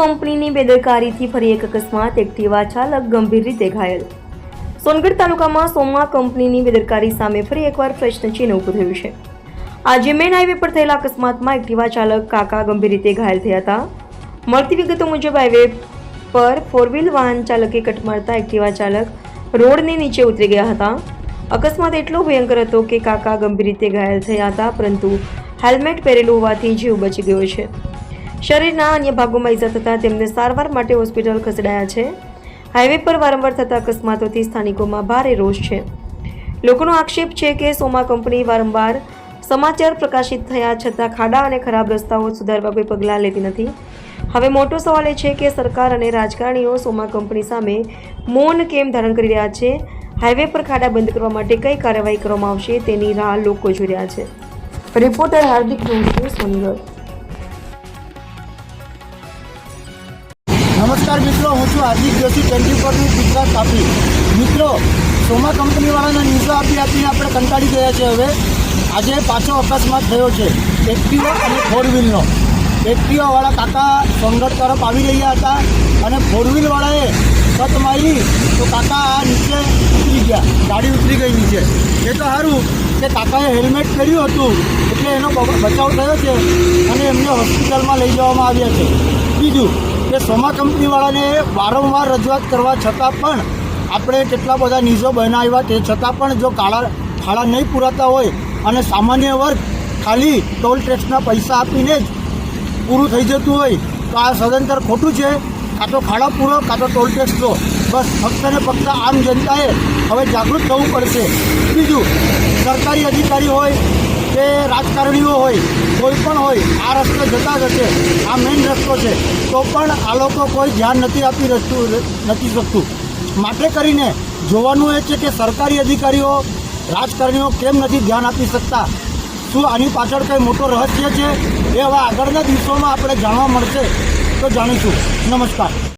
કંપનીની બેદરકારીથી ફરી એક અકસ્માત, એક્ટિવા ચાલક ગંભીર રીતે ઘાયલ। સોનગઢ તાલુકામાં સોમા કંપનીની બેદરકારી સામે ફરી એકવાર પ્રશ્નચિહ્ન ઊભું થયું છે। આજે મેન હાઈવે પર થયેલા અકસ્માતમાં એક્ટિવા ચાલક કાકા ગંભીર રીતે ઘાયલ થયા હતા। મળતી વિગતો મુજબ હાઈવે પર ફોર વ્હીલ વાહન ચાલકે કટ મારતા એક્ટિવા ચાલક રોડની નીચે ઉતરી ગયા હતા। અકસ્માત એટલો ભયંકર હતો કે કાકા ગંભીર રીતે ઘાયલ થયા હતા, પરંતુ હેલ્મેટ પહેરેલું હોવાથી જીવ બચી ગયો છે। શરીરના અન્ય ભાગોમાં ઈજા થતાં તેમને સારવાર માટે હોસ્પિટલ ખસેડાયા છે। હાઈવે પર વારંવાર થતા અકસ્માતોથી સ્થાનિકોમાં ભારે રોષ છે। લોકોનો આક્ષેપ છે કે સોમા કંપની વારંવાર સમાચાર પ્રકાશિત થયા છતાં ખાડા અને ખરાબ રસ્તાઓ સુધારવા કોઈ પગલાં લેતી નથી। હવે મોટો સવાલ એ છે કે સરકાર અને રાજકારણીઓ સોમા કંપની સામે મૌન કેમ ધારણ કરી રહ્યા છે? હાઈવે પર ખાડા બંધ કરવા માટે કઈ કાર્યવાહી કરવામાં આવશે તેની રાહ લોકો જોઈ રહ્યા છે। રિપોર્ટર હાર્દિક જોશી, સોનગઢ। નમસ્કાર મિત્રો, હું છું હાર્દિક જોશી, 24 ન્યૂઝ ગુજરાત તાપી। મિત્રો, સોમા કંપનીવાળાના ન્યૂઝો આપીને આપણે કંટાળી ગયા છે। હવે આજે પાછો અકસ્માત થયો છે એક્ટિવા અને ફોર વ્હીલનો। એક્ટિવાવાળા કાકા સોનગઢ તરફ આવી રહ્યા હતા અને ફોર વ્હીલવાળાએ કટ મારી તો કાકા નીચે ઉતરી ગયા, ગાડી ઉતરી ગઈ નીચે। એ તો સારું કે કાકાએ હેલ્મેટ પહેર્યું હતું એટલે એનો બચાવ થયો છે અને એમને હોસ્પિટલમાં લઈ જવામાં આવ્યા છે। બીજું કે સોમા કંપનીવાળાને વારંવાર રજૂઆત કરવા છતાં પણ આપણે કેટલા બધા ન્યૂઝો બનાવ્યા, તે છતાં પણ જો ખાડા નહીં પૂરાતા હોય અને સામાન્ય વર્ગ ખાલી ટોલ ટેક્સના પૈસા આપીને જ પૂરું થઈ જતું હોય તો આ સદંતર ખોટું છે। કાં તો ખાડા પૂરો, કાં તો ટોલ ટેક્સ દો। બસ ફક્ત ને ફક્ત આમ જનતાએ હવે જાગૃત થવું પડશે। બીજું, સરકારી અધિકારી હોય કે રાજકારણીઓ હોય, કોઈ પણ હોય, આ રસ્તે જતા જ હશે, આ મેઇન રસ્તો છે, તો પણ આ લોકો કોઈ ધ્યાન નથી શકતું। માટે કરીને જોવાનું એ છે કે સરકારી અધિકારીઓ, રાજકારણીઓ કેમ નથી ધ્યાન આપી શકતા? શું આની પાછળ કંઈ મોટો રહસ્ય છે? એ હવે આગળના દિવસોમાં આપણે જાણવા મળશે તો જાણીશું। નમસ્કાર।